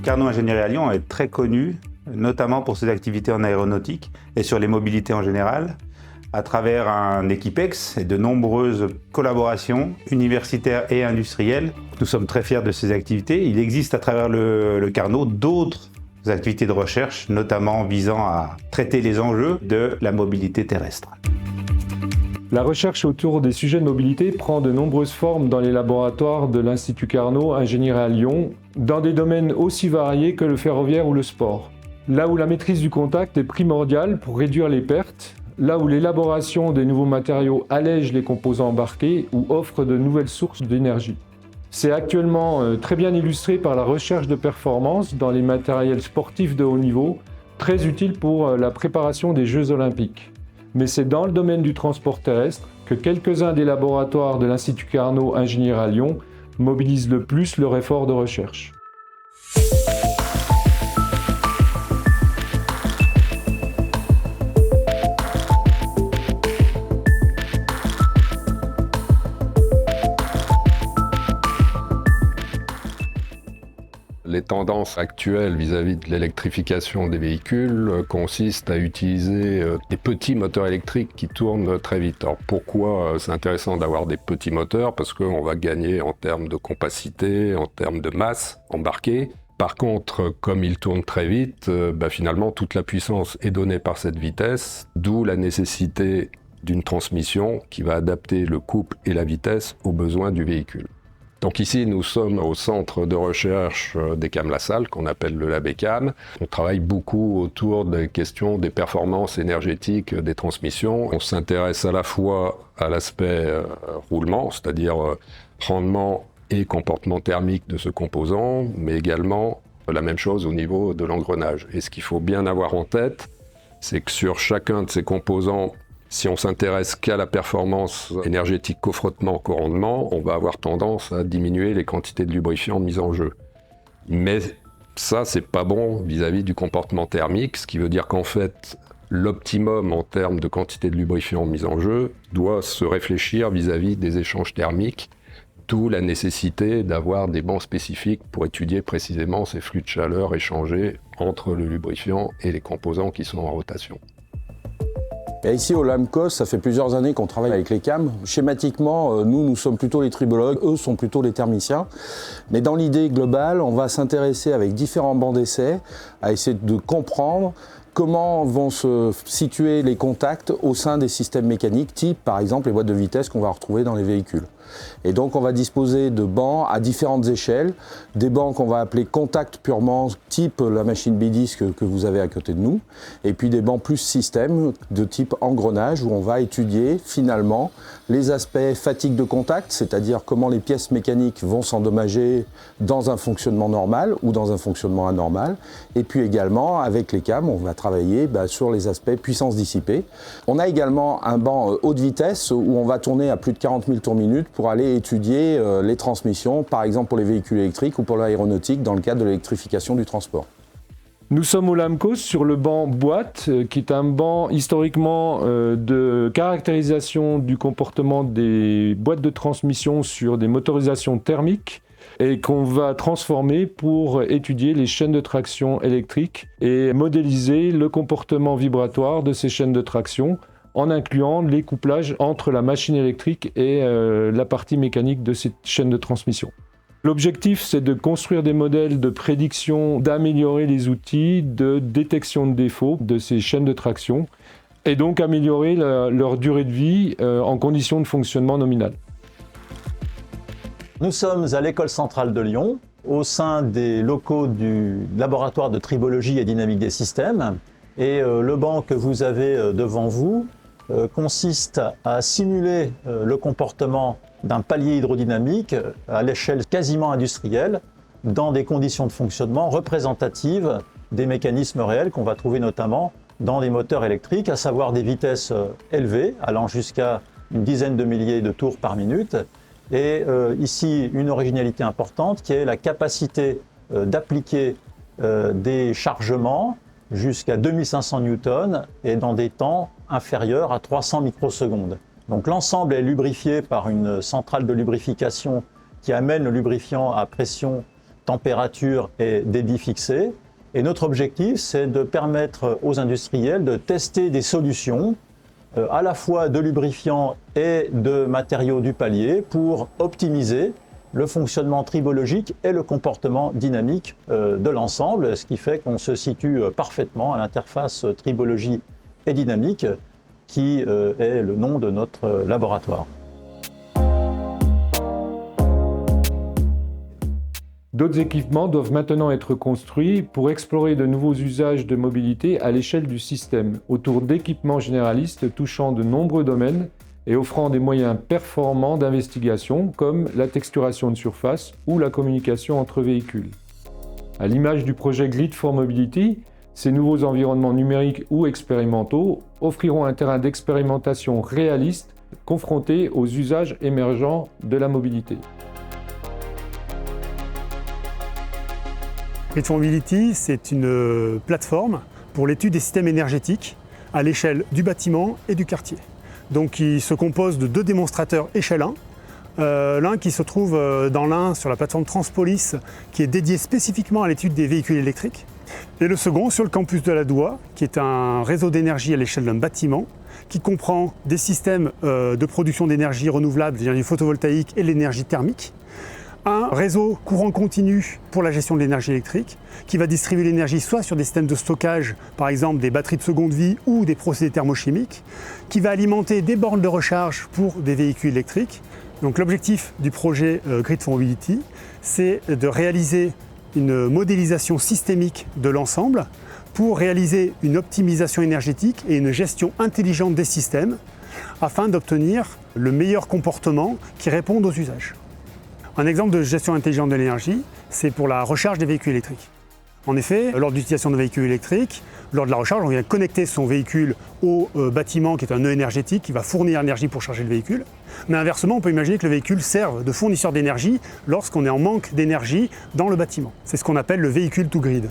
Carnot Ingénierie à Lyon est très connu, notamment pour ses activités en aéronautique et sur les mobilités en général, à travers un Equipex et de nombreuses collaborations universitaires et industrielles. Nous sommes très fiers de ces activités. Il existe à travers le Carnot d'autres activités de recherche, notamment visant à traiter les enjeux de la mobilité terrestre. La recherche autour des sujets de mobilité prend de nombreuses formes dans les laboratoires de l'Institut Carnot Ingénierie à Lyon, dans des domaines aussi variés que le ferroviaire ou le sport. Là où la maîtrise du contact est primordiale pour réduire les pertes, là où l'élaboration des nouveaux matériaux allège les composants embarqués ou offre de nouvelles sources d'énergie. C'est actuellement très bien illustré par la recherche de performance dans les matériels sportifs de haut niveau, très utile pour la préparation des Jeux Olympiques. Mais c'est dans le domaine du transport terrestre que quelques-uns des laboratoires de l'Institut Carnot Ingénierie à Lyon mobilisent le plus leur effort de recherche. Les tendances actuelles vis-à-vis de l'électrification des véhicules consistent à utiliser des petits moteurs électriques qui tournent très vite. Alors pourquoi c'est intéressant d'avoir des petits moteurs? Parce qu'on va gagner en termes de compacité, en termes de masse embarquée. Par contre, comme ils tournent très vite, finalement toute la puissance est donnée par cette vitesse, d'où la nécessité d'une transmission qui va adapter le couple et la vitesse aux besoins du véhicule. Donc ici, nous sommes au centre de recherche d'ECAM-LaSalle, qu'on appelle le Lab ECAM. On travaille beaucoup autour des questions des performances énergétiques des transmissions. On s'intéresse à la fois à l'aspect roulement, c'est-à-dire rendement et comportement thermique de ce composant, mais également la même chose au niveau de l'engrenage. Et ce qu'il faut bien avoir en tête, c'est que sur chacun de ces composants, si on s'intéresse qu'à la performance énergétique qu'au frottement, qu'au rendement, on va avoir tendance à diminuer les quantités de lubrifiant mises en jeu. Mais ça, c'est pas bon vis-à-vis du comportement thermique, ce qui veut dire qu'en fait, l'optimum en termes de quantité de lubrifiant mis en jeu doit se réfléchir vis-à-vis des échanges thermiques, d'où la nécessité d'avoir des bancs spécifiques pour étudier précisément ces flux de chaleur échangés entre le lubrifiant et les composants qui sont en rotation. Et ici au LAMCOS, ça fait plusieurs années qu'on travaille avec l'ECAM. Schématiquement, nous sommes plutôt les tribologues, eux sont plutôt les thermiciens. Mais dans l'idée globale, on va s'intéresser avec différents bancs d'essai à essayer de comprendre comment vont se situer les contacts au sein des systèmes mécaniques, type par exemple les boîtes de vitesse qu'on va retrouver dans les véhicules. Et donc on va disposer de bancs à différentes échelles, des bancs qu'on va appeler contacts purement, type la machine bidisc que vous avez à côté de nous, et puis des bancs plus système de type engrenage où on va étudier finalement les aspects fatigue de contact, c'est-à-dire comment les pièces mécaniques vont s'endommager dans un fonctionnement normal ou dans un fonctionnement anormal, et puis également avec l'ECAM on va travailler sur les aspects puissance dissipée. On a également un banc haute vitesse où on va tourner à plus de 40 000 tours minute pour aller étudier les transmissions, par exemple pour les véhicules électriques ou pour l'aéronautique dans le cadre de l'électrification du transport. Nous sommes au LAMCOS sur le banc boîte, qui est un banc historiquement de caractérisation du comportement des boîtes de transmission sur des motorisations thermiques et qu'on va transformer pour étudier les chaînes de traction électriques et modéliser le comportement vibratoire de ces chaînes de traction en incluant les couplages entre la machine électrique et la partie mécanique de cette chaîne de transmission. L'objectif, c'est de construire des modèles de prédiction, d'améliorer les outils de détection de défauts de ces chaînes de traction et donc améliorer leur durée de vie en conditions de fonctionnement nominal. Nous sommes à l'École centrale de Lyon, au sein des locaux du laboratoire de tribologie et dynamique des systèmes. Et le banc que vous avez devant vous consiste à simuler le comportement d'un palier hydrodynamique à l'échelle quasiment industrielle dans des conditions de fonctionnement représentatives des mécanismes réels qu'on va trouver notamment dans les moteurs électriques, à savoir des vitesses élevées allant jusqu'à une dizaine de milliers de tours par minute. Et ici, une originalité importante qui est la capacité d'appliquer des chargements jusqu'à 2500 newtons et dans des temps inférieurs à 300 microsecondes. Donc l'ensemble est lubrifié par une centrale de lubrification qui amène le lubrifiant à pression température et débit fixés. Et notre objectif, c'est de permettre aux industriels de tester des solutions à la fois de lubrifiants et de matériaux du palier pour optimiser le fonctionnement tribologique et le comportement dynamique de l'ensemble, ce qui fait qu'on se situe parfaitement à l'interface tribologie et dynamique qui est le nom de notre laboratoire. D'autres équipements doivent maintenant être construits pour explorer de nouveaux usages de mobilité à l'échelle du système, autour d'équipements généralistes touchant de nombreux domaines et offrant des moyens performants d'investigation comme la texturation de surface ou la communication entre véhicules. À l'image du projet Grid for Mobility, ces nouveaux environnements numériques ou expérimentaux offriront un terrain d'expérimentation réaliste confronté aux usages émergents de la mobilité. Grid for Mobility, c'est une plateforme pour l'étude des systèmes énergétiques à l'échelle du bâtiment et du quartier. Donc il se compose de 2 démonstrateurs échelle 1. L'un qui se trouve dans l'un sur la plateforme Transpolis, qui est dédié spécifiquement à l'étude des véhicules électriques. Et le second sur le campus de la Doua, qui est un réseau d'énergie à l'échelle d'un bâtiment, qui comprend des systèmes de production d'énergie renouvelable, l'énergie photovoltaïque et l'énergie thermique. Un réseau courant continu pour la gestion de l'énergie électrique, qui va distribuer l'énergie soit sur des systèmes de stockage, par exemple des batteries de seconde vie ou des procédés thermochimiques, qui va alimenter des bornes de recharge pour des véhicules électriques. Donc l'objectif du projet Grid for Mobility, c'est de réaliser une modélisation systémique de l'ensemble pour réaliser une optimisation énergétique et une gestion intelligente des systèmes afin d'obtenir le meilleur comportement qui réponde aux usages. Un exemple de gestion intelligente de l'énergie, c'est pour la recharge des véhicules électriques. En effet, lors de l'utilisation de véhicules électriques, lors de la recharge, on vient connecter son véhicule au bâtiment qui est un nœud énergétique qui va fournir l'énergie pour charger le véhicule. Mais inversement, on peut imaginer que le véhicule serve de fournisseur d'énergie lorsqu'on est en manque d'énergie dans le bâtiment. C'est ce qu'on appelle le véhicule to grid.